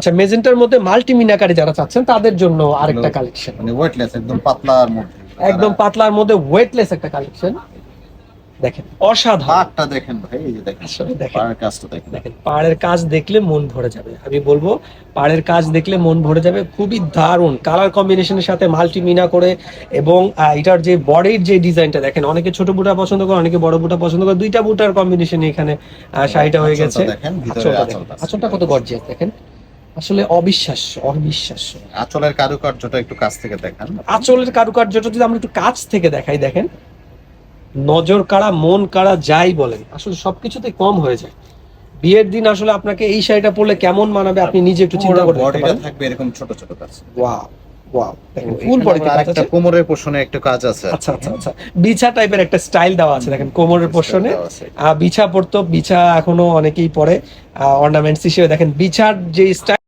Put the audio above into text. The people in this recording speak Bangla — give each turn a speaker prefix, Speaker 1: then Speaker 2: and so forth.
Speaker 1: আচ্ছা, মেজেন্টার মধ্যে মাল্টি মিনাকারি যারা চাচ্ছেন তাদের জন্য আরেকটা কালেকশন,
Speaker 2: মানে ওয়েটলেস, একদম পাতলার মধ্যে,
Speaker 1: একদম পাতলার মধ্যে ওয়েটলেস একটা কালেকশন। দেখেন অসাধারণ,
Speaker 2: পাড়টা দেখেন ভাই, এই যে দেখেন
Speaker 1: আসলে দেখেন,
Speaker 2: পাড়ের কাজটা দেখেন।
Speaker 1: দেখেন পাড়ের কাজ দেখলে মন ভরে যাবে, আমি বলবো পাড়ের কাজ দেখলে মন ভরে যাবে। খুবই দারুণ কালার কম্বিনেশনের সাথে মাল্টি মিনা করে, এবং এটার যে বডির যে ডিজাইনটা দেখেন, অনেকে ছোট বুটা পছন্দ করে, অনেকে বড় বুটা পছন্দ করে, দুইটা বুটার কম্বিনেশনে এখানে শাড়িটা হয়ে গেছে।
Speaker 2: আঁচলটা দেখেন, ভিতরে
Speaker 1: আঁচলটা দেখেন,
Speaker 2: আঁচলটা আছে।
Speaker 1: আঁচলটা কত গর্জিয়াস দেখেন, আসলে অবিশ্বাস্য অবিশ্বাস্য।
Speaker 2: আঁচলের কারুকার্যটা একটু কাছ থেকে দেখান।
Speaker 1: আঁচলের কারুকার্যটা যদি আমরা একটু কাছ থেকে দেখাই, দেখেন নজর কাড়া মন কাড়া যাই বলেন, আসলে সবকিছুতে কম হয়ে যায়। বিয়ের দিন আসলে আপনাকে এই শাড়িটা পরলে কেমন মানাবে আপনি নিজে একটু চিন্তা করে দেখতে
Speaker 2: বডিটা
Speaker 1: পারেন।
Speaker 2: থাকবে এরকম ছোট ছোট কাজ।
Speaker 1: ওয়াও ওয়াও, দেখেন ফুল
Speaker 2: ফুল
Speaker 1: বডিতে কাজ
Speaker 2: একটা
Speaker 1: আছে।
Speaker 2: কোমরের পোষণে একটু কাজ আছে।
Speaker 1: আচ্ছা আচ্ছা আচ্ছা, বিছা টাইপের একটা স্টাইল দেওয়া আছে দেখেন কোমরের পোর্শনে। বিছা পরতো, বিছা এখনো অনেকেই পরে অর্নামেন্টস হিসেবে। দেখেন বিছার যে স্টাইল